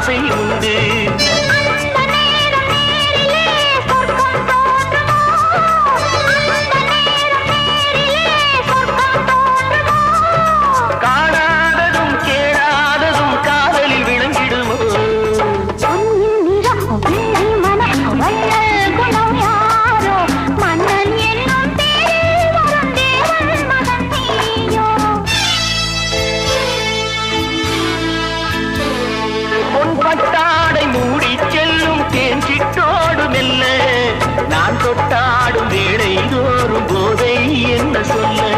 ஆசை உண்டு. காணாததும் கேளாததும் காதலில் விளங்கிடுமோ? பொன்பட்டாடை மூடி செல்லும் தேஞ்சிட்டோடு மெல்ல நான் தொட்டாடும் வேளை தோறும் போதை என்ன சொல்ல?